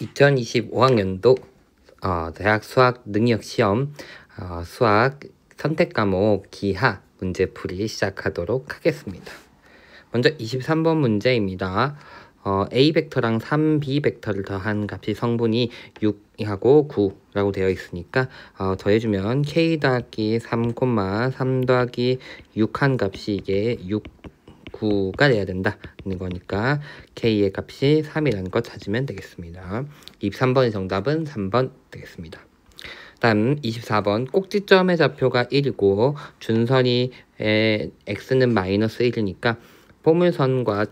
2025학년도 대학 수학 능력 시험 수학 선택 과목 기하 문제풀이 시작하도록 하겠습니다. 먼저 23번 문제입니다. A 벡터랑 3B 벡터를 더한 값이 성분이 6하고 9라고 되어 있으니까 더해주면 K 더하기 3, 3 더하기 6한 값이 이게 6, 9가 돼야 된다는 거니까 K의 값이 3이라는 거 찾으면 되겠습니다. 23번의 정답은 3번 되겠습니다. 다음 24번 꼭지점의 좌표가 1이고 준선이 x는 마이너스 1이니까 포물선과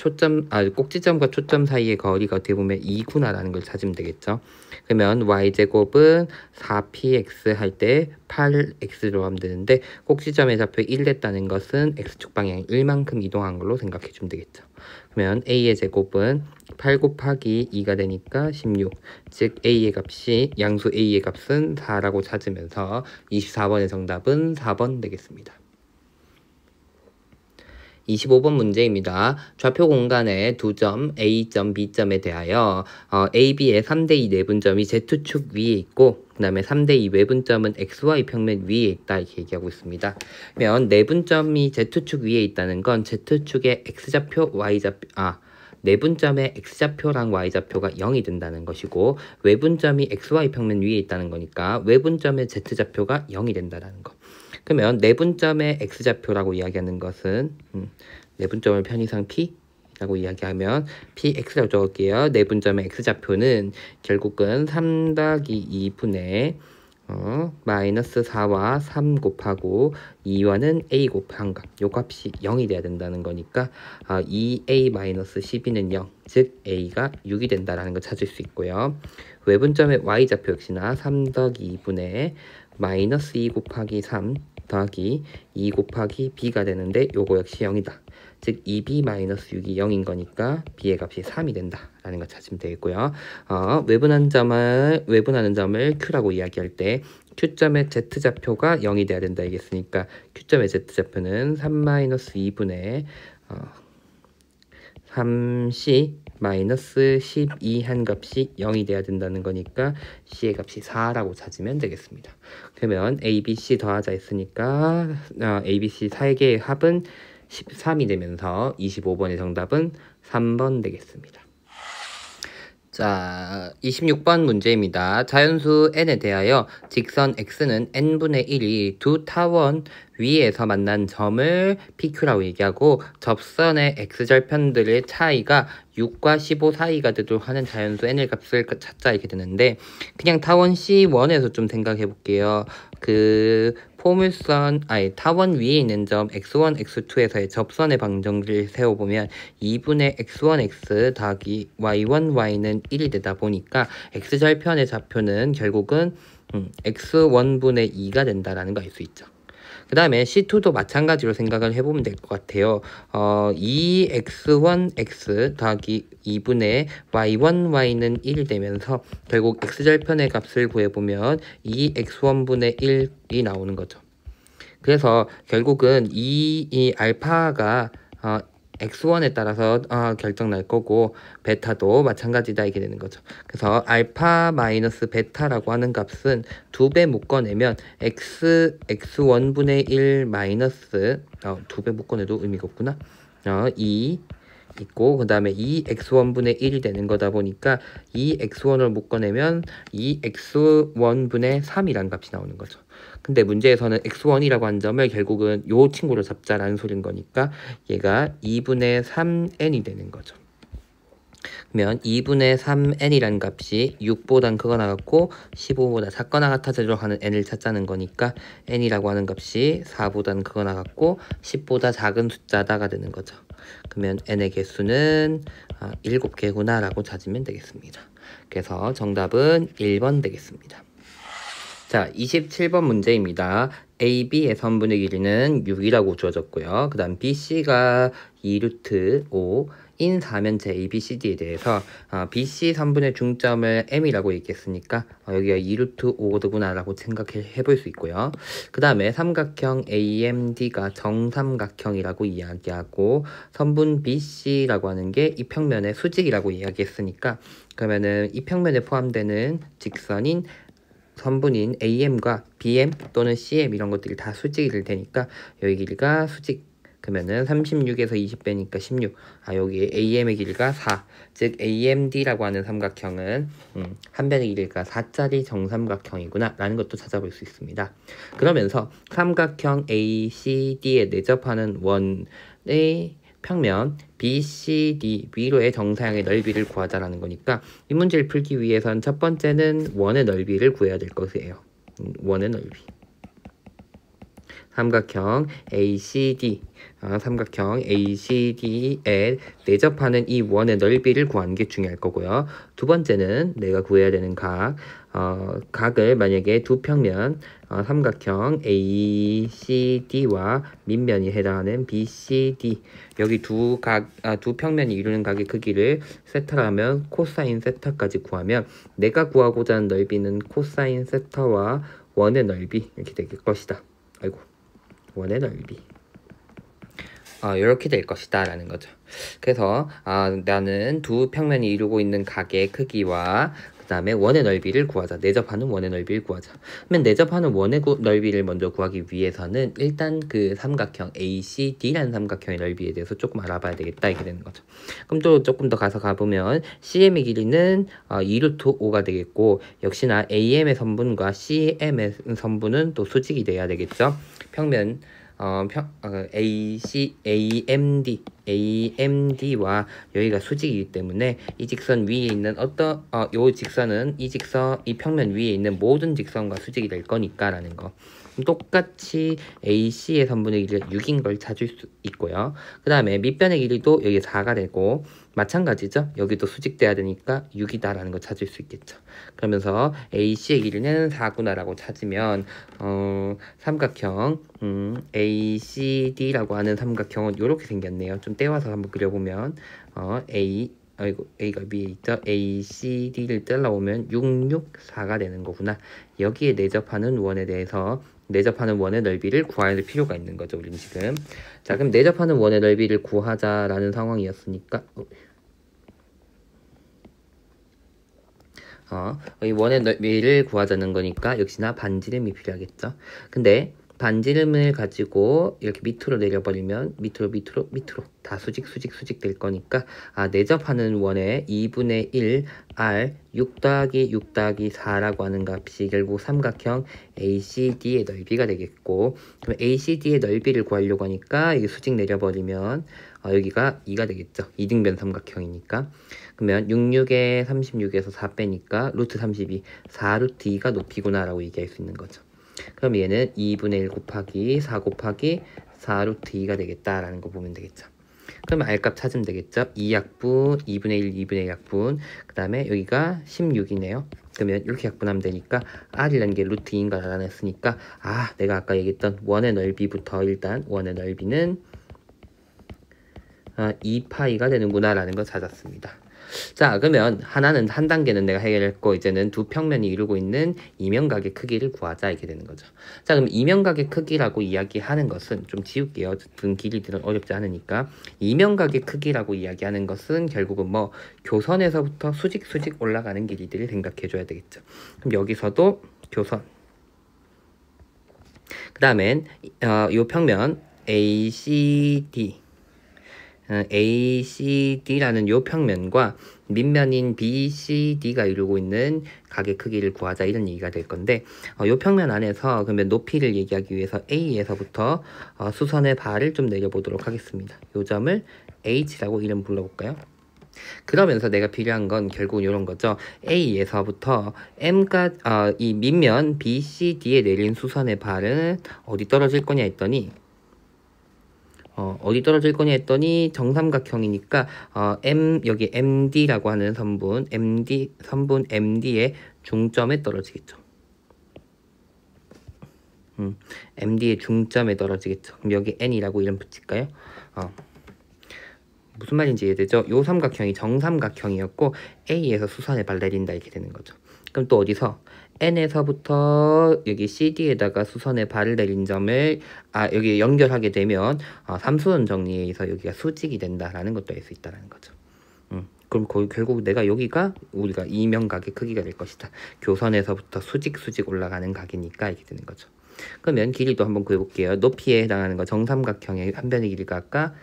꼭지점과 초점 사이의 거리가 어떻게 보면 2구나라는 걸 찾으면 되겠죠. 그러면 y제곱은 4px 할 때 8x로 하면 되는데 꼭지점의 좌표 1 됐다는 것은 x축 방향 1만큼 이동한 걸로 생각해 주면 되겠죠. 그러면 a의 제곱은 8 곱하기 2가 되니까 16, 즉 a의 값이 양수 a의 값은 4라고 찾으면서 24번의 정답은 4번 되겠습니다. 25번 문제입니다. 좌표 공간의 두 점 A점, B점에 대하여 AB의 3대2 내분점이 Z축 위에 있고 그 다음에 3대2 외분점은 XY 평면 위에 있다 이렇게 얘기하고 있습니다. 그러면 내분점이 Z축 위에 있다는 건 Z축의 X좌표, Y좌표, 내분점의 X좌표랑 Y좌표가 0이 된다는 것이고 외분점이 XY 평면 위에 있다는 거니까 외분점의 Z좌표가 0이 된다는 거. 그러면 내분점의 x좌표라고 이야기하는 것은 내분점을 편의상 p라고 이야기하면 px라고 적을게요. 내분점의 x좌표는 결국은 3 더하기 2분의 마이너스 4와 3 곱하고 2와는 a 곱한 값, 요 값이 0이 돼야 된다는 거니까 2a-12는 0, 즉 a가 6이 된다는 걸 찾을 수 있고요. 외분점의 y좌표 역시나 3 더하기 2분의 마이너스 2 곱하기 3 더하기 2 곱하기 b가 되는데 요거 역시 0이다. 즉 2b-6이 0인 거니까 b의 값이 3이 된다라는 걸 찾으면 되겠고요. 외분하는 점을 q라고 이야기할 때 q점의 z좌표가 0이 돼야 된다 얘기했으니까 q점의 z좌표는 3-2분의 3c-12 한 값이 0이 돼야 된다는 거니까 c의 값이 4라고 찾으면 되겠습니다. 그러면 ABC 더하자 했으니까 ABC 4개의 합은 13이 되면서 25번의 정답은 3번 되겠습니다. 자, 26번 문제입니다. 자연수 n에 대하여 직선 x는 n분의 1이 두 타원 위에서 만난 점을 PQ라고 얘기하고 접선의 x절편들의 차이가 6과 15 사이가 되도록 하는 자연수 n의 값을 찾자 이렇게 되는데 그냥 타원 C1에서 좀 생각해 볼게요. 타원 위에 있는 점 x1, x2에서의 접선의 방정식을 세워보면 2분의 x1x 더하기 y1, y는 1이 되다 보니까 x절편의 좌표는 결국은 x1분의 2가 된다라는 거 알 수 있죠. 그 다음에 C2도 마찬가지로 생각을 해보면 될 것 같아요. 2x1x 더하기 2분의 y1, y는 1이 되면서 결국 x절편의 값을 구해보면 2x1분의 1이 나오는 거죠. 그래서 결국은 이 알파가 x1에 따라서 결정 날 거고 베타도 마찬가지다 이렇게 되는 거죠. 그래서 알파 마이너스 베타라고 하는 값은 2배 묶어내면 x1분의 1 마이너스 2배 묶어내도 의미가 없구나. 2 있고 그 다음에 2x1분의 1이 되는 거다 보니까 2x1을 묶어내면 2x1분의 3이라는 값이 나오는 거죠. 근데 문제에서는 x1이라고 한 점을 결국은 요 친구를 잡자라는 소린 거니까 얘가 2분의 3n이 되는 거죠. 그러면 2분의 3n이라는 값이 6보단 크거나 같고 15보다 작거나 같아지도록 하는 n을 찾자는 거니까 n이라고 하는 값이 4보단 크거나 같고 10보다 작은 숫자다가 되는 거죠. 그러면 n의 개수는 7개구나 라고 찾으면 되겠습니다. 그래서 정답은 1번 되겠습니다. 자, 27번 문제입니다. AB의 선분의 길이는 6이라고 주어졌고요. 그 다음 BC가 2루트 5, 인 사면체 ABCD에 대해서 BC 선분의 중점을 M이라고 얘기했으니까 여기가 2루트 5거구나 라고 생각해 볼 수 있고요. 그 다음에 삼각형 AMD가 정삼각형이라고 이야기하고 선분 BC라고 하는 게 이 평면의 수직이라고 이야기했으니까 그러면은 이 평면에 포함되는 직선인 선분인 AM과 BM 또는 CM 이런 것들이 다 수직이 될 테니까 여기 길이가 수직. 그러면은 36에서 20 빼니까 16. 여기 AM의 길이가 4. 즉 AMD라고 하는 삼각형은 한 변의 길이가 4짜리 정삼각형이구나 라는 것도 찾아볼 수 있습니다. 그러면서 삼각형 ACD에 내접하는 원의 평면 BCD 위로의 정사형의 넓이를 구하자라는 거니까 이 문제를 풀기 위해선 첫 번째는 원의 넓이를 구해야 될 것이에요. 원의 넓이. 삼각형 ACD에 내접하는 이 원의 넓이를 구하는 게 중요할 거고요. 두 번째는 내가 구해야 되는 각을 만약에 두 평면 삼각형 ACD와 밑면이 해당하는 BCD 여기 두 평면이 이루는 각의 크기를 세타를 하면 코사인 세타까지 구하면 내가 구하고자 하는 넓이는 코사인 세타와 원의 넓이 이렇게 될 것이다. 원의 넓이 이렇게 될 것이다 라는 거죠. 그래서 나는 두 평면이 이루고 있는 각의 크기와 그 다음에 원의 넓이를 구하자. 내접하는 원의 넓이를 구하자. 그러면 내접하는 원의 넓이를 먼저 구하기 위해서는 일단 그 삼각형 ACD라는 삼각형의 넓이에 대해서 조금 알아봐야 되겠다 이렇게 되는 거죠. 그럼 또 조금 더 가보면 CM의 길이는 2루트 5가 되겠고 역시나 AM의 선분과 CM의 선분은 또 수직이 돼야 되겠죠. 평면 AMD와 여기가 수직이기 때문에 이 직선 위에 있는 요 직선은 이 평면 위에 있는 모든 직선과 수직이 될 거니까 라는 거. 똑같이 AC의 선분의 길이가 6인 걸 찾을 수 있고요. 그 다음에 밑변의 길이도 여기 4가 되고 마찬가지죠. 여기도 수직돼야 되니까 6이다 라는 걸 찾을 수 있겠죠. 그러면서 AC의 길이는 4구나 라고 찾으면 삼각형 ACD라고 하는 삼각형은 이렇게 생겼네요. 좀 떼와서 한번 그려보면 A가 위에 있죠. ACD를 잘라오면 6, 6, 4가 되는 거구나. 여기에 내접하는 원에 대해서 내접하는 원의 넓이를 구할 필요가 있는 거죠. 우리는 지금. 자, 그럼 내접하는 원의 넓이를 구하자라는 상황이었으니까 이 원의 넓이를 구하자는 거니까 역시나 반지름이 필요하겠죠. 근데 반지름을 가지고 이렇게 밑으로 내려버리면 밑으로 다 수직 될 거니까 내접하는 원의 2분의 1 R 6 더하기 6 더하기 4라고 하는 값이 결국 삼각형 ACD의 넓이가 되겠고 그럼 ACD의 넓이를 구하려고 하니까 이게 수직 내려버리면 여기가 2가 되겠죠. 이등변 삼각형이니까. 그러면 66에 36에서 4 빼니까 루트 32, 4루트 2가 높이구나 라고 얘기할 수 있는 거죠. 그럼 얘는 2분의 1 곱하기 4 곱하기 4루트 2가 되겠다라는 거 보면 되겠죠. 그러면 R값 찾으면 되겠죠. 2약분, 2분의 1, 2분의 1 약분. 그 다음에 여기가 16이네요. 그러면 이렇게 약분하면 되니까 R이라는 게 루트 2인 걸 알아냈으니까 내가 아까 얘기했던 원의 넓이부터 일단 원의 넓이는 2파이가 되는구나 라는 걸 찾았습니다. 자, 그러면 한 단계는 내가 해결했고 이제는 두 평면이 이루고 있는 이면각의 크기를 구하자 이렇게 되는 거죠. 자, 그럼 이면각의 크기라고 이야기하는 것은 좀 지울게요. 등 길이들은 어렵지 않으니까. 이면각의 크기라고 이야기하는 것은 결국은 교선에서부터 수직 올라가는 길이들을 생각해 줘야 되겠죠. 그럼 여기서도 교선. 그 다음엔 이 평면 ACD라는 요 평면과 밑면인 BCD가 이루고 있는 각의 크기를 구하자 이런 얘기가 될 건데 요 평면 안에서 그러면 높이를 얘기하기 위해서 A에서부터 수선의 발을 좀 내려보도록 하겠습니다. 요 점을 H라고 이름 불러볼까요? 그러면서 내가 필요한 건 결국은 이런 거죠. A에서부터 이 밑면 BCD에 내린 수선의 발은 어디 떨어질 거냐 했더니 어디 떨어질 거냐 했더니 정삼각형이니까 여기 MD라고 하는 선분 MD의 중점에 떨어지겠죠. MD의 중점에 떨어지겠죠. 그럼 여기 N이라고 이름 붙일까요? 무슨 말인지 이해되죠? 요 삼각형이 정삼각형이었고 A에서 수선의 발 내린다 이렇게 되는 거죠. 그럼 또 어디서? N에서부터 여기 CD에다가 수선의 발을 내린 점을 여기 연결하게 되면 삼수원 정리에 의해서 여기가 수직이 된다라는 것도 알 수 있다는 거죠. 그럼 결국 내가 여기가 우리가 이면각의 크기가 될 것이다. 교선에서부터 수직 올라가는 각이니까 이렇게 되는 거죠. 그러면 길이도 한번 구해볼게요. 높이에 해당하는 거 정삼각형의 한 변의 길이가 아까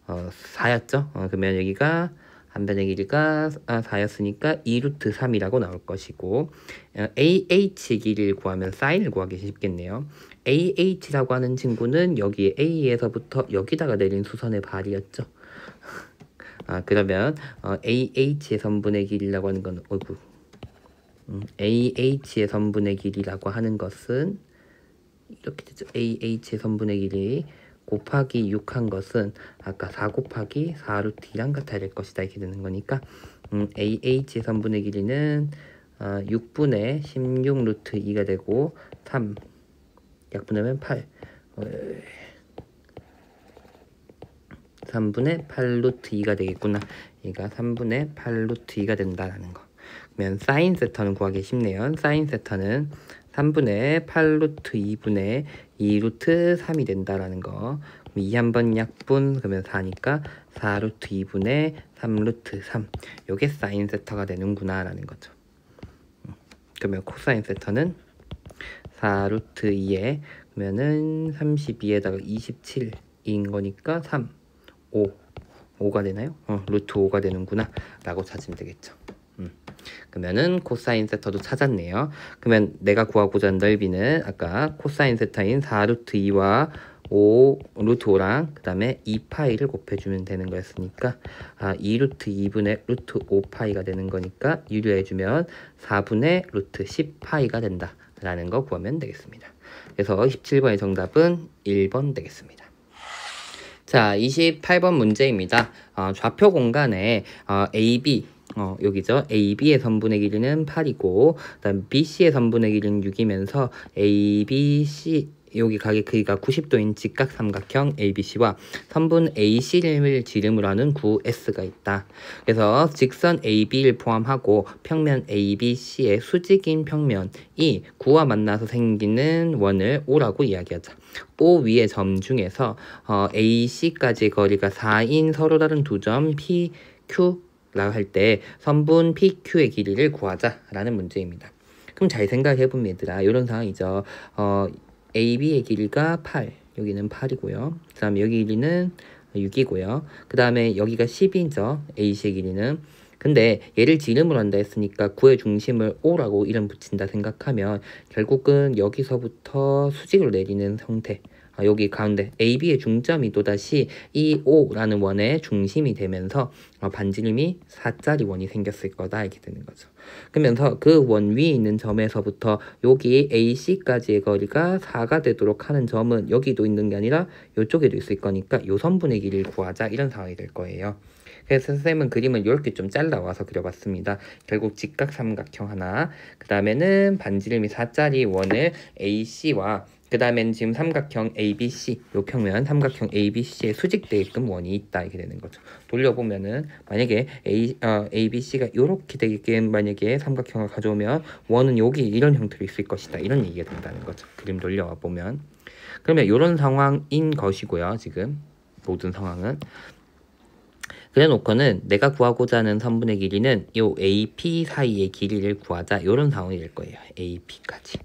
4였죠. 그러면 여기가 한 변의 길이가 4였으니까 2루트 3이라고 나올 것이고 AH 길이를 구하면 사인을 구하기 쉽겠네요. AH라고 하는 친구는 여기 A에서부터 여기다가 내린 수선의 발이었죠. 그러면 AH의 선분의 길이라고 하는 건 AH의 선분의 길이라고 하는 것은 이렇게 되죠. AH의 선분의 길이 곱하기 6한 것은 아까 4 곱하기 4루트 2랑 같아야 될 것이다 이렇게 되는 거니까 AH의 선분의 길이는 6분의 16 루트 2가 되고 3 약분하면 8 3분의 8 루트 2가 되겠구나. 얘가 3분의 8 루트 2가 된다라는 거. 그러면 사인 세터는 구하기 쉽네요. 사인 세터는 3분의 8 루트 2분의 2 루트 3이 된다라는 거. 2 한번 약분 그러면 4니까 4 루트 2분의 3 루트 3. 요게 사인 세터가 되는구나 라는 거죠. 그러면 코사인 세터는 4 루트 2에 그러면은 32에다가 27인 거니까 3 5가 되나요? 루트 5가 되는구나 라고 찾으면 되겠죠. 그러면은 코사인 세터도 찾았네요. 그러면 내가 구하고자 하는 넓이는 아까 코사인 세타인 4 루트 2와 5 루트 5랑 그 다음에 2파이를 곱해주면 되는 거였으니까 2 루트 2분의 루트 5파이가 되는 거니까 유리해주면 4분의 루트 10파이가 된다 라는 거 구하면 되겠습니다. 그래서 17번의 정답은 1번 되겠습니다. 자, 28번 문제입니다. 좌표 공간에 AB 여기죠. AB의 선분의 길이는 8이고 그다음 BC의 선분의 길이는 6이면서 ABC 여기 각의 크기가 90도인 직각삼각형 ABC와 선분 AC를 지름으로 하는 구 S가 있다. 그래서 직선 AB를 포함하고 평면 ABC의 수직인 평면이 구와 만나서 생기는 원을 O라고 이야기하자. O 위의 점 중에서 AC까지 거리가 4인 서로 다른 두 점 PQ 라고 할 때 선분 PQ의 길이를 구하자라는 문제입니다. 그럼 잘 생각해보면 얘들아 이런 상황이죠. AB의 길이가 8 여기는 8이고요. 그 다음에 여기 길이는 6이고요. 그 다음에 여기가 10이죠. AC의 길이는. 근데 얘를 지름으로 한다 했으니까 구의 중심을 O라고 이름 붙인다 생각하면 결국은 여기서부터 수직으로 내리는 형태 여기 가운데 AB의 중점이 또다시 이 O라는 원의 중심이 되면서 반지름이 4짜리 원이 생겼을 거다 이렇게 되는 거죠. 그러면서 그 원 위에 있는 점에서부터 여기 AC까지의 거리가 4가 되도록 하는 점은 여기도 있는 게 아니라 이쪽에도 있을 거니까 요 선분의 길이를 구하자 이런 상황이 될 거예요. 그래서 선생님은 그림을 이렇게 좀 잘라와서 그려봤습니다. 결국 직각삼각형 하나, 그 다음에는 반지름이 4짜리 원을 AC와 그 다음엔 지금 삼각형 ABC, 요 평면 삼각형 ABC에 수직되게끔 원이 있다 이렇게 되는 거죠. 돌려보면은 만약에 ABC가 이렇게 되게끔 만약에 삼각형을 가져오면 원은 여기 이런 형태로 있을 것이다 이런 얘기가 된다는 거죠. 그림 돌려와 보면 그러면 이런 상황인 것이고요. 지금 모든 상황은 그래 놓고는 내가 구하고자 하는 선분의 길이는 요 AP 사이의 길이를 구하자 이런 상황이 될 거예요. AP까지.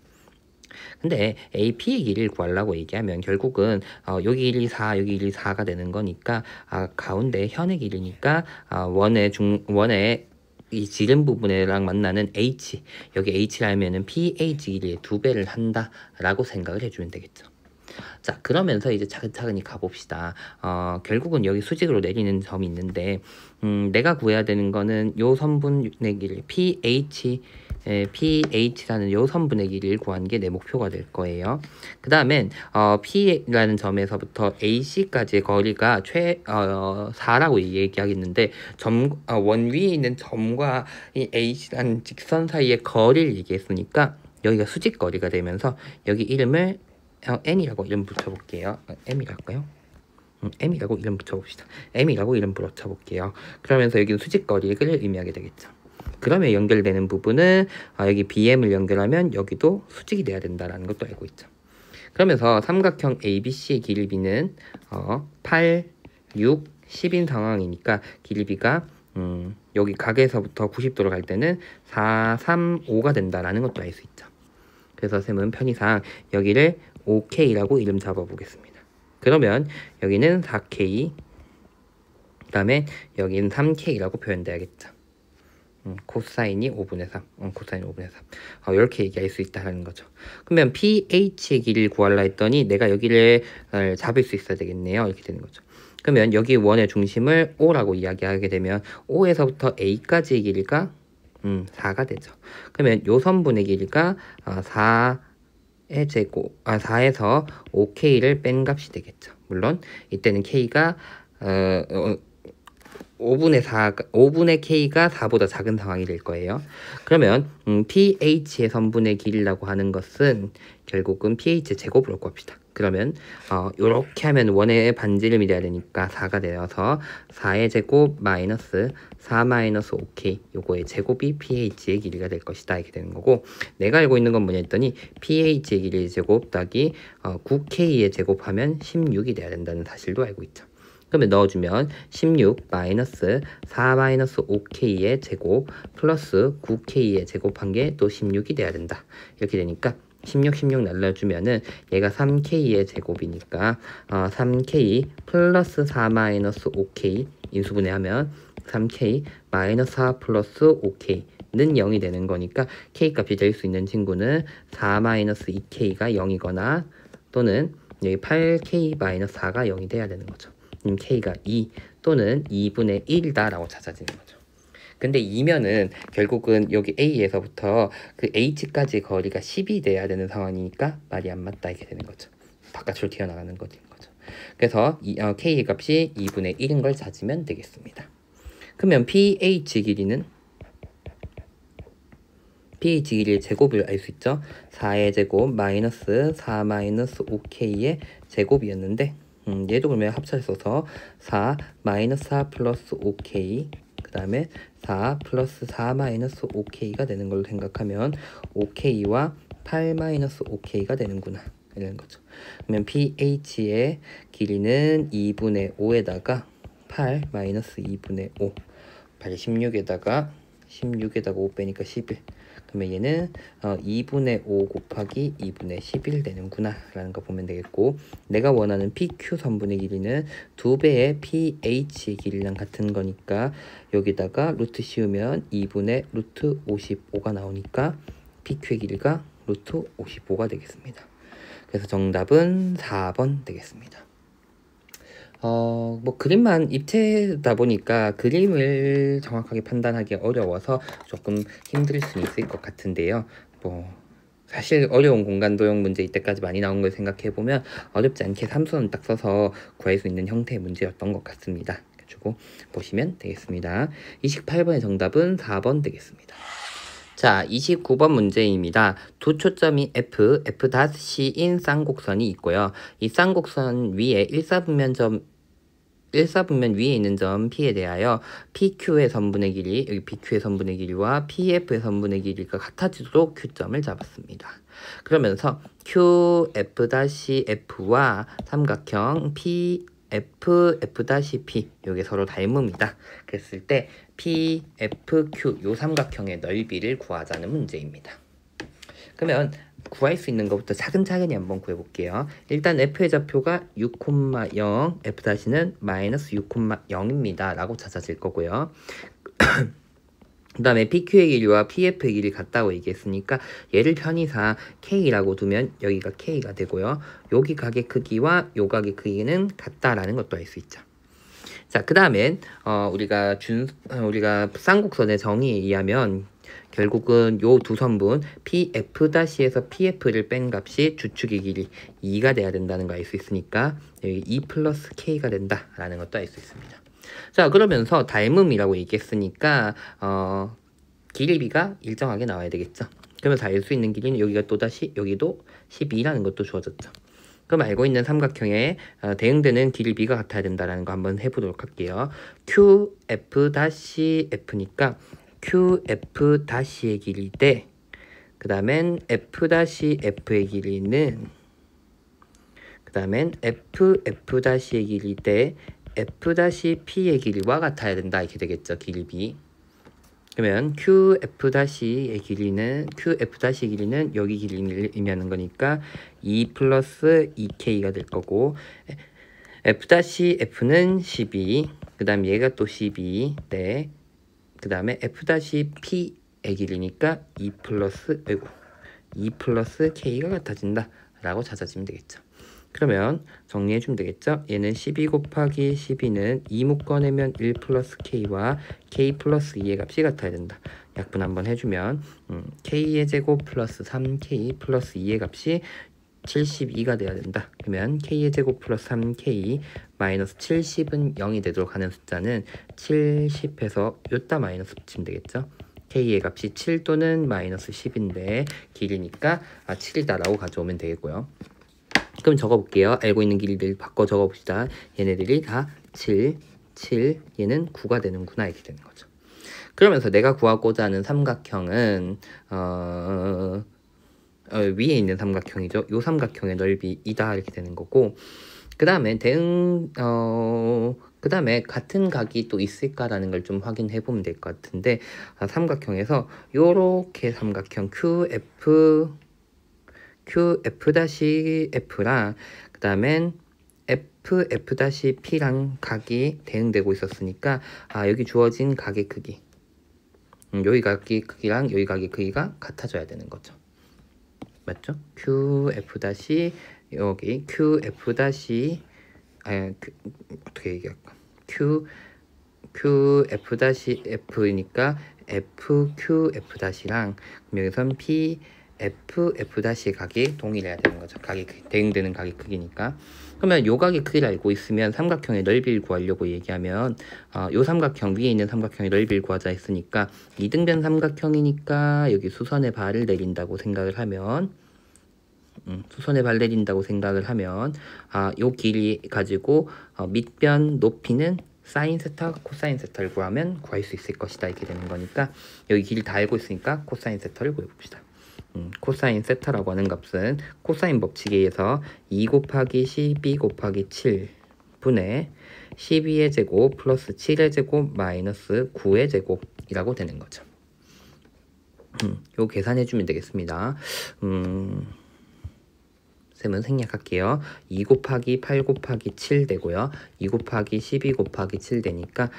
근데 AP의 길이를 구하려고 얘기하면 결국은 여기 길이 4, 여기 길이 4가 되는 거니까 가운데 현의 길이니까 원의 이 지름 부분이랑 만나는 H 여기 H라면은 PH 길이의 2배를 한다라고 생각을 해주면 되겠죠. 자 그러면서 이제 차근차근히 가봅시다. 결국은 여기 수직으로 내리는 점이 있는데 내가 구해야 되는 거는 요 선분의 길이 PH라는 요 선분의 길이를 구하는 게 내 목표가 될 거예요. 그 다음엔 P라는 점에서부터 AC까지의 거리가 4라고 얘기하겠는데 원 위에 있는 점과 이 H라는 직선 사이의 거리를 얘기했으니까 여기가 수직 거리가 되면서 여기 이름을 N이라고 이름 붙여볼게요. M이랄까요? M이라고 이름 붙여봅시다. M이라고 이름 붙여볼게요. 그러면서 여기는 수직거리를 의미하게 되겠죠. 그러면 연결되는 부분은 여기 BM을 연결하면 여기도 수직이 돼야 된다라는 것도 알고 있죠. 그러면서 삼각형 ABC의 길이 B는 8, 6, 10인 상황이니까 길이 B가 여기 각에서부터 90도로 갈 때는 4, 3, 5가 된다라는 것도 알 수 있죠. 그래서 쌤은 편의상 여기를 OK라고 이름 잡아보겠습니다. 그러면 여기는 4K, 그 다음에 여기는 3K라고 표현돼야겠죠. 코사인이 5분의 3, 코사인 5분의 3. 이렇게 얘기할 수 있다는 거죠. 그러면 PH의 길이를 구하려 했더니 내가 여기를 잡을 수 있어야 되겠네요. 이렇게 되는 거죠. 그러면 여기 원의 중심을 O라고 이야기하게 되면 O에서부터 A까지의 길이가 4가 되죠. 그러면 요 선분의 길이가 4의 제곱, 4에서 5K를 뺀 값이 되겠죠. 물론 이때는 K가 5분의 K가 4보다 작은 상황이 될 거예요. 그러면 PH의 선분의 길이라고 하는 것은 결국은 PH의 제곱으로 곱합시다. 그러면 이렇게 하면 원의 반지를 미려야 되니까 4가 되어서 4의 제곱 마이너스 4 마이너스 5K 요거의 제곱이 PH의 길이가 될 것이다. 이렇게 되는 거고, 내가 알고 있는 건 뭐냐 했더니 PH의 길이의 제곱 더하기 9K의 제곱하면 16이 돼야 된다는 사실도 알고 있죠. 그러면 넣어주면 16 마이너스 4 마이너스 5K의 제곱 플러스 9K의 제곱한 게 또 16이 돼야 된다. 이렇게 되니까 16 날려주면은 얘가 3K의 제곱이니까 3K 플러스 4 마이너스 5K 인수분해하면 3K 마이너스 4 플러스 5K 는 0이 되는 거니까 K 값이 될 수 있는 친구는 4 마이너스 2K가 0이거나 또는 여기 8K 마이너스 4가 0이 돼야 되는 거죠. K가 2 또는 2분의 1이다 라고 찾아지는 거죠. 근데 2면은 결국은 여기 A에서부터 그 H까지 거리가 10이 돼야 되는 상황이니까 말이 안 맞다 이렇게 되는 거죠. 바깥으로 튀어나가는 거죠. 그래서 K의 값이 2분의 1인 걸 찾으면 되겠습니다. 그러면 PH 길이는 PH 길이의 제곱을 알 수 있죠. 4의 제곱 마이너스 4 마이너스 5K의 제곱이었는데 얘도 그러면 합차를 써서 4 마이너스 4 플러스 5K 그 다음에 4 플러스 4 마이너스 5K가 되는 걸로 생각하면 5K와 8 마이너스 5K가 되는구나 이런 거죠. 그러면 PH의 길이는 2분의 5에다가 8 마이너스 2분의 5 8이 16에다가 5 빼니까 11. 그러면 얘는 2분의 5 곱하기 2분의 11 되는구나 라는 거 보면 되겠고, 내가 원하는 PQ 선분의 길이는 2배의 PH의 길이랑 같은 거니까 여기다가 루트 씌우면 2분의 루트 55가 나오니까 PQ의 길이가 루트 55가 되겠습니다. 그래서 정답은 4번 되겠습니다. 뭐 그림만 입체다 보니까 그림을 정확하게 판단하기 어려워서 조금 힘들 수는 있을 것 같은데요. 뭐 사실 어려운 공간 도형 문제 이때까지 많이 나온 걸 생각해보면 어렵지 않게 삼수는 딱 써서 구할 수 있는 형태의 문제였던 것 같습니다. 그래가지고 보시면 되겠습니다. 28번의 정답은 4번 되겠습니다. 자, 29번 문제입니다. 두 초점이 F, F'C인 쌍곡선이 있고요. 이 쌍곡선 위에 일사분면 위에 있는 점 P에 대하여 PQ의 선분의 길이, 여기 PQ의 선분의 길이와 PF의 선분의 길이가 같아지도록 Q점을 잡았습니다. 그러면서 QF'F와 삼각형 PF, F'P 요게 서로 닮음이다. 그랬을 때 PFQ 요 삼각형의 넓이를 구하자는 문제입니다. 그러면 구할 수 있는 것부터 차근차근히 한번 구해볼게요. 일단 F의 좌표가 6,0, F'는 마이너스 6,0입니다. 라고 찾아질 거고요. 그 다음에 PQ의 길이와 PF의 길이 같다고 얘기했으니까 얘를 편의상 K라고 두면 여기가 K가 되고요. 여기 각의 크기와 요 각의 크기는 같다라는 것도 알 수 있죠. 자, 그 다음엔 우리가 쌍곡선의 정의에 의하면 결국은 요 두 선분 PF'에서 PF를 뺀 값이 주축의 길이 2가 돼야 된다는 거 알 수 있으니까 여기 2 플러스 K가 된다라는 것도 알 수 있습니다. 자, 그러면서 닮음이라고 얘기했으니까 길이비가 일정하게 나와야 되겠죠. 그러면서 알 수 있는 길이는 여기가 또다시 여기도 12라는 것도 주어졌죠. 그럼 알고 있는 삼각형에 대응되는 길이 b가 같아야 된다는 거 한번 해보도록 할게요. QF-F니까 QF-의 길이 대 그 다음엔 F-F의 길이는 그 다음엔 F-F의 길이 대 F-P의 길이와 같아야 된다 이렇게 되겠죠. 길이 b. 그러면 QF-의 길이는 여기 길이라는 거니까 2 플러스 2K가 될 거고 F-F는 12 그 다음 얘가 또 12 네. 그 다음에 F-P의 길이니까 2 플러스 K가 같아진다 라고 찾아주면 되겠죠. 그러면 정리해주면 되겠죠. 얘는 12 곱하기 12는 2 묶어내면 1 플러스 K와 K 플러스 2의 값이 같아야 된다. 약분 한번 해주면 K의 제곱 플러스 3K 플러스 2의 값이 72가 돼야 된다. 그러면 K의 제곱 플러스 3K 마이너스 70은 0이 되도록 하는 숫자는 70해서 요따 마이너스 붙이면 되겠죠. K의 값이 7 또는 마이너스 10인데 길이니까 7이다 라고 가져오면 되겠고요. 그럼 적어볼게요. 알고 있는 길이들 바꿔 적어봅시다. 얘네들이 다 7, 얘는 9가 되는구나 이렇게 되는 거죠. 그러면서 내가 구하고자 하는 삼각형은 위에 있는 삼각형이죠. 요 삼각형의 넓이 이다 이렇게 되는 거고 그 다음에 그 다음에 같은 각이 또 있을까라는 걸 좀 확인해 보면 될 것 같은데 삼각형에서 요렇게 삼각형 QF-F랑 그 다음엔 FF-P랑 각이 대응되고 있었으니까 여기 주어진 각의 크기 여기 각의 크기랑 여기 각의 크기가 같아져야 되는 거죠. 맞죠? 여기 어떻게 얘기할까? QF-F니까 FQF-랑 여기선 PFF-의 각이 동일해야 되는 거죠. 각이 대응되는 각의 크기니까. 그러면 요 각의 크기를 알고 있으면 삼각형의 넓이를 구하려고 얘기하면 요 삼각형 위에 있는 삼각형의 넓이를 구하자 했으니까 이등변 삼각형이니까 여기 수선의 발을 내린다고 생각을 하면 요 길이 가지고 밑변 높이는 사인 세타, 코사인 세타를 구하면 구할 수 있을 것이다 이렇게 되는 거니까 여기 길이 다 알고 있으니까 코사인 세타를 구해봅시다. 코사인 세타라고 하는 값은 코사인 법칙에 의해서 2 곱하기 12 곱하기 7분의 12의 제곱 플러스 7의 제곱 마이너스 9의 제곱이라고 되는 거죠. 요 계산해주면 되겠습니다. 쌤은 생략할게요. 2 곱하기 8 곱하기 7 되고요. 2 곱하기 12 곱하기 7 되니까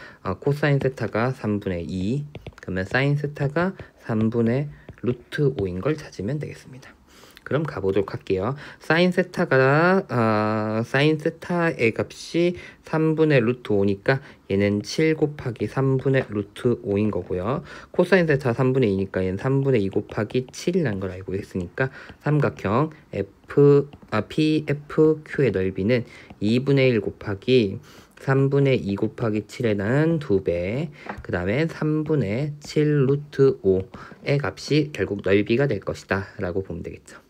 코사인 세타가 3분의 2 그러면 사인 세타가 3분의 루트 5인 걸 찾으면 되겠습니다. 그럼 가보도록 할게요. 사인 세타의 값이 3분의 루트 5니까 얘는 7 곱하기 3분의 루트 5인 거고요. 코사인 세타 3분의 2니까 얘는 3분의 2 곱하기 7이라는 걸 알고 있으니까 삼각형 PFQ의 넓이는 2분의 1 곱하기 3분의 2 곱하기 7에 난 2배 그 다음에 3분의 7 루트 5의 값이 결국 넓이가 될 것이다 라고 보면 되겠죠.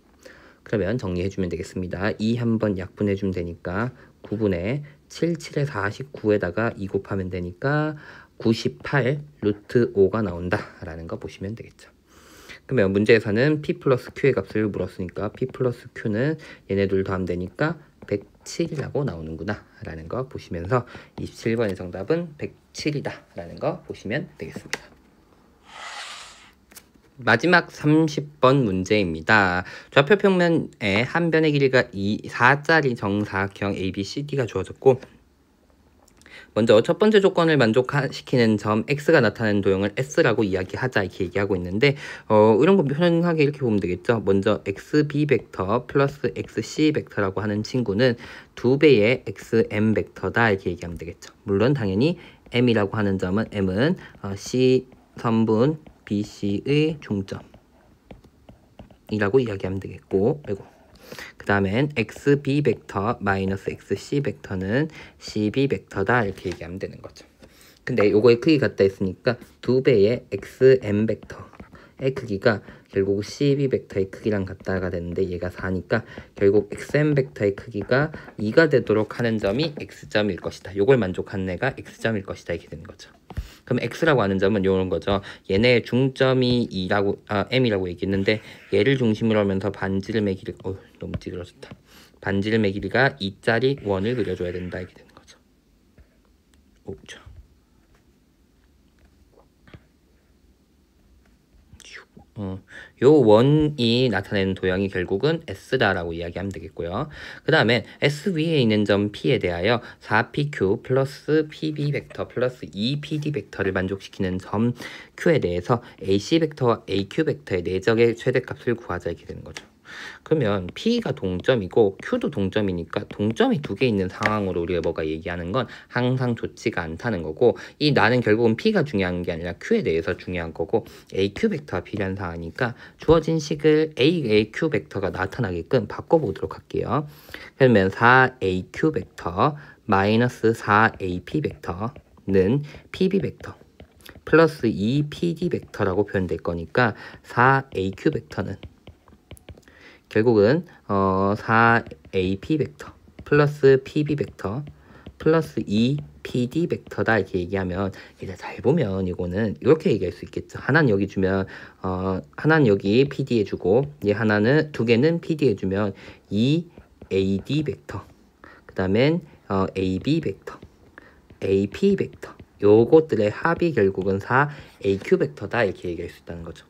그러면 정리해주면 되겠습니다. 2 한번 약분해주면 되니까 9분의 7, 7에 49에다가 2 곱하면 되니까 98 루트 5가 나온다 라는 거 보시면 되겠죠. 그러면 문제에서는 P 플러스 Q의 값을 물었으니까 P 플러스 Q는 얘네 둘 더하면 되니까 107이라고 나오는구나 라는 거 보시면서 27번의 정답은 107이다 라는 거 보시면 되겠습니다. 마지막 30번 문제입니다. 좌표 평면의 한 변의 길이가 4짜리 정사각형 ABCD가 주어졌고 먼저 첫 번째 조건을 만족시키는 점 X가 나타내는 도형을 S라고 이야기하자 이렇게 얘기하고 있는데 이런 거 편하게 이렇게 보면 되겠죠. 먼저 XB 벡터 플러스 XC 벡터라고 하는 친구는 2배의 XM 벡터다 이렇게 얘기하면 되겠죠. 물론 당연히 M이라고 하는 점은 M은 C 선분 BC의 중점이라고 이야기하면 되겠고 그 다음엔 XB 벡터 마이너스 XC 벡터는 CB 벡터다 이렇게 얘기하면 되는 거죠. 근데 요거의 크기 같다 했으니까 2배의 XM 벡터의 크기가 결국 12벡터의 크기랑 같다가 되는데 얘가 4니까 결국 xn 벡터의 크기가 2가 되도록 하는 점이 x점일 것이다. 요걸 만족하는 애가 x점일 것이다. 이렇게 되는 거죠. 그럼 x라고 하는 점은 요런 거죠. 얘네의 중점이 m이라고 얘기했는데 얘를 중심으로 하면서 반지름의 길이 너무 찌그러졌다. 반지름의 길이가 2짜리 원을 그려줘야 된다. 이렇게 되는 거죠. 요 원이 나타내는 도형이 결국은 S다라고 이야기하면 되겠고요. 그 다음에 S 위에 있는 점 P에 대하여 4PQ 플러스 PB 벡터 플러스 2PD 벡터를 만족시키는 점 Q에 대해서 AC 벡터와 AQ 벡터의 내적의 최대값을 구하자 이렇게 되는 거죠. 그러면 P가 동점이고 Q도 동점이니까 동점이 두 개 있는 상황으로 우리가 뭐가 얘기하는 건 항상 좋지가 않다는 거고, 이 나는 결국은 P가 중요한 게 아니라 Q에 대해서 중요한 거고 AQ 벡터가 필요한 상황이니까 주어진 식을 AQ 벡터가 나타나게끔 바꿔보도록 할게요. 그러면 4AQ 벡터 마이너스 4AP 벡터는 PB 벡터 플러스 2PD 벡터라고 표현될 거니까 4AQ 벡터는 결국은 4AP 벡터 플러스 PB 벡터 플러스 2PD 벡터다 이렇게 얘기하면, 이제 잘 보면 이거는 이렇게 얘기할 수 있겠죠. 하나는 여기 주면 하나는 여기 PD 해주고 얘 하나는 두 개는 PD 해주면 2AD 벡터 그 다음엔 AB 벡터 AP 벡터 요것들의 합이 결국은 4AQ 벡터다 이렇게 얘기할 수 있다는 거죠.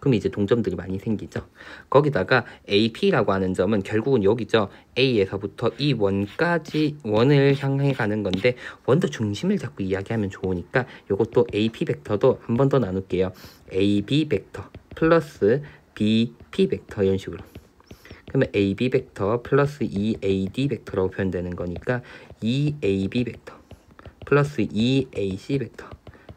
그럼 이제 동점들이 많이 생기죠. 거기다가 AP라고 하는 점은 결국은 여기죠. A에서부터 이 원까지 원을 향해 가는 건데 원도 중심을 자꾸 이야기하면 좋으니까 이것도 AP 벡터도 한 번 더 나눌게요. AB 벡터 플러스 BP 벡터 이런 식으로. 그러면 AB 벡터 플러스 2AD 벡터라고 표현되는 거니까 2AB 벡터 플러스 2AC 벡터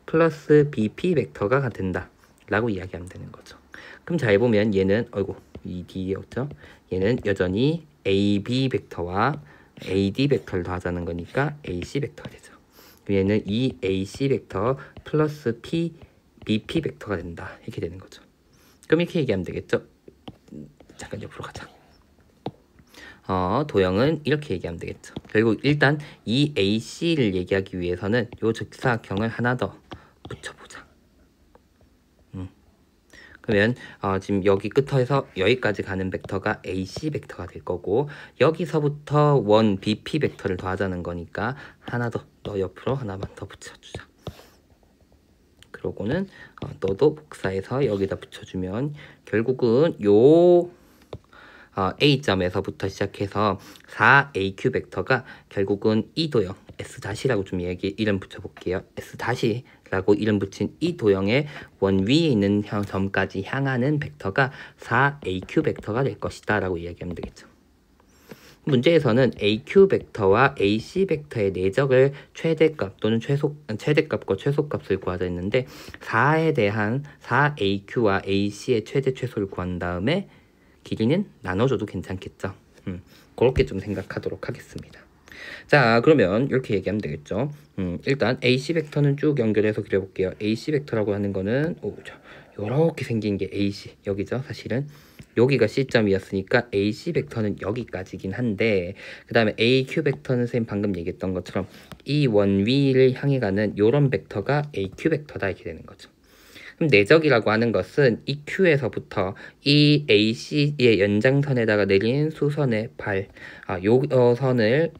플러스 BP 벡터가 된다 라고 이야기하면 되는 거죠. 그럼 잘 보면 얘는 이 D였죠. 얘는 여전히 AB 벡터와 AD 벡터를 더하자는 거니까 AC 벡터가 되죠. 얘는 이 AC 벡터 플러스 BP 벡터가 된다 이렇게 되는 거죠. 그럼 이렇게 얘기하면 되겠죠. 잠깐 옆으로 가자. 도형은 이렇게 얘기하면 되겠죠. 결국 일단 이 AC를 얘기하기 위해서는 요 직사각형을 하나 더 붙여보자. 그러면 지금 여기 끝에서 여기까지 가는 벡터가 AC 벡터가 될 거고, 여기서부터 원 BP 벡터를 더하자는 거니까 하나 더 너 옆으로 하나만 더 붙여주자. 그러고는 너도 복사해서 여기다 붙여주면 결국은 요 A점에서부터 시작해서 4AQ 벡터가 결국은 이 도형 S-라고 좀 이름 붙여볼게요. S-라고 이름 붙인 이 도형의 원 위에 있는 점까지 향하는 벡터가 4AQ 벡터가 될 것이다 라고 이야기하면 되겠죠. 문제에서는 AQ 벡터와 AC 벡터의 내적을 최대값 또는 최대값과 최소값을 구하자 했는데 4에 대한 4AQ와 AC의 최대 최소를 구한 다음에 길이는 나눠줘도 괜찮겠죠. 그렇게 좀 생각하도록 하겠습니다. 자, 그러면 이렇게 얘기하면 되겠죠. 일단 AC 벡터는 쭉 연결해서 그려볼게요. AC 벡터라고 하는 거는 이렇게 생긴 게 AC 여기죠. 사실은 여기가 C점이었으니까 AC 벡터는 여기까지긴 한데, 그 다음에 AQ 벡터는 선생님 방금 얘기했던 것처럼 이 원 위를 향해 가는 이런 벡터가 AQ 벡터다 이렇게 되는 거죠. 그럼 내적이라고 하는 것은 이 Q에서부터 이 AC의 연장선에다가 내린 수선의 요 선을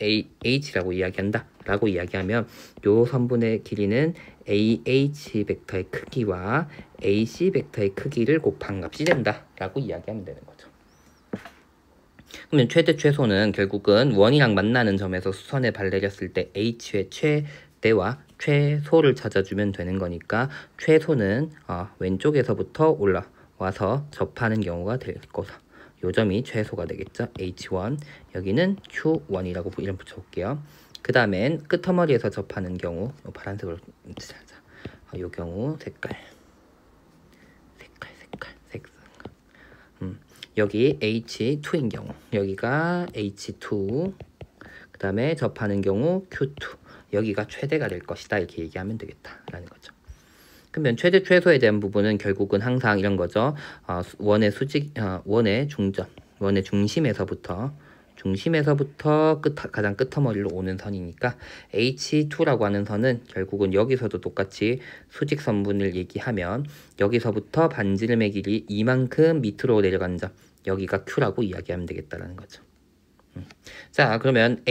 H라고 이야기한다 라고 이야기하면 요 선분의 길이는 AH 벡터의 크기와 AC 벡터의 크기를 곱한 값이 된다 라고 이야기하면 되는 거죠. 그러면 최대 최소는 결국은 원이랑 만나는 점에서 수선의 발 내렸을 때 H의 최대와 최소를 찾아주면 되는 거니까 최소는 왼쪽에서부터 올라와서 접하는 경우가 될 거다. 요 점이 최소가 되겠죠. H1 여기는 Q1이라고 이름 붙여볼게요. 그 다음엔 끝머리에서 접하는 경우 파란색으로 찾자. 요 경우 색깔 여기 H2인 경우 여기가 H2 그 다음에 접하는 경우 Q2 여기가 최대가 될 것이다 이렇게 얘기하면 되겠다라는 거죠. 그러면 최대 최소에 대한 부분은 결국은 항상 이런 거죠. 원의 중점, 원의 중심에서부터 가장 끝머리로 오는 선이니까 H2라고 하는 선은 결국은 여기서도 똑같이 수직선분을 얘기하면 여기서부터 반지름의 길이 이만큼 밑으로 내려간 점, 여기가 Q라고 이야기하면 되겠다라는 거죠. 자, 그러면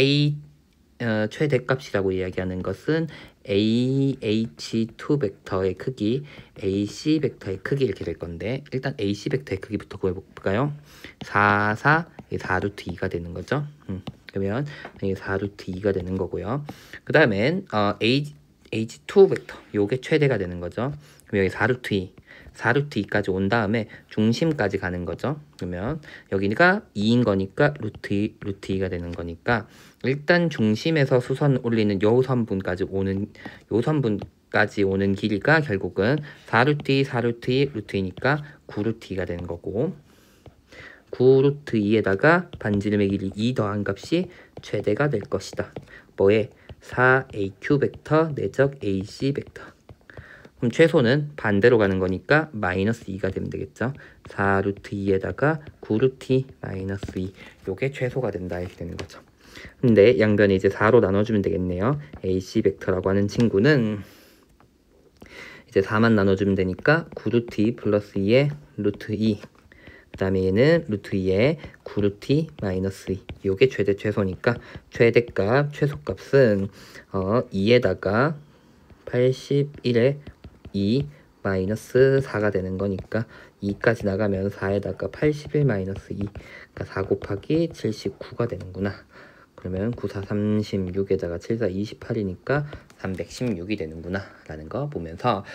최대값이라고 이야기하는 것은 AH2 벡터의 크기, AC 벡터의 크기 이렇게 될 건데, 일단 AC 벡터의 크기부터 구해볼까요? 4, 4루트 2가 되는 거죠. 그러면 4루트 2가 되는 거고요. 그 다음엔 H2 벡터, 요게 최대가 되는 거죠. 그럼 여기 4루트 2, 4루트 2까지 온 다음에 중심까지 가는 거죠. 그러면 여기가 2인 거니까 루트 2가 되는 거니까 일단 중심에서 수선 올리는 요 선분까지 오는 길이가 결국은 4루트 2, 4루트 2, 루트 2니까 9루트 2가 되는 거고, 9루트 2에다가 반지름의 길이 2 더한 값이 최대가 될 것이다. 뭐에? 4AQ 벡터 내적 AC 벡터. 그럼 최소는 반대로 가는 거니까 마이너스 2가 되면 되겠죠. 4루트 2에다가 9루트 2 마이너스 2. 요게 최소가 된다 이렇게 되는 거죠. 근데 양변에 이제 4로 나눠주면 되겠네요. AC 벡터라고 하는 친구는 이제 4만 나눠주면 되니까 9루트 2 플러스 2에 루트 2. 그 다음에 얘는 루트 2에 9루트 2 마이너스 2. 요게 최대 최소니까 최대값, 최소값은 2에다가 81에 2 마이너스 4가 되는 거니까 2까지 나가면 4에다가 81 마이너스 2, 그러니까 4 곱하기 79가 되는구나. 그러면 9, 4, 36에다가 7, 4, 28이니까 316이 되는구나 라는 거 보면서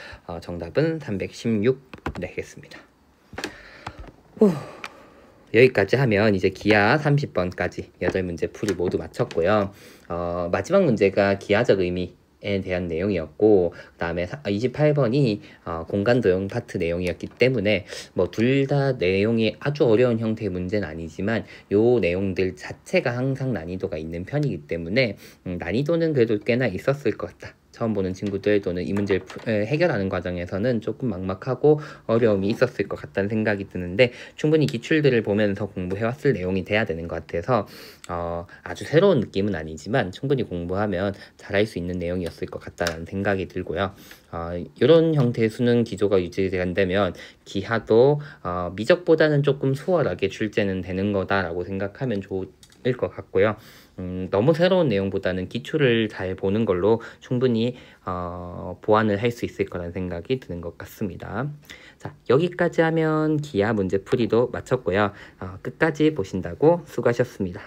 정답은 316 내겠습니다. 여기까지 하면 이제 기하 30번까지 8문제 풀이 모두 마쳤고요. 마지막 문제가 기하적 의미에 대한 내용이었고, 그 다음에 28번이 공간도형 파트 내용이었기 때문에 뭐 둘 다 내용이 아주 어려운 형태의 문제는 아니지만 요 내용들 자체가 항상 난이도가 있는 편이기 때문에 난이도는 그래도 꽤나 있었을 것 같다. 처음 보는 친구들 또는 이 문제를 해결하는 과정에서는 조금 막막하고 어려움이 있었을 것 같다는 생각이 드는데, 충분히 기출들을 보면서 공부해왔을 내용이 돼야 되는 것 같아서 아주 새로운 느낌은 아니지만 충분히 공부하면 잘할 수 있는 내용이었을 것 같다는 생각이 들고요. 이런 형태의 수능 기조가 유지된다면 기하도 미적보다는 조금 수월하게 출제는 되는 거다라고 생각하면 좋을 것 같고요. 너무 새로운 내용보다는 기출을 잘 보는 걸로 충분히 보완을 할 수 있을 거라는 생각이 드는 것 같습니다. 자, 여기까지 하면 기하 문제 풀이도 마쳤고요. 끝까지 보신다고 수고하셨습니다.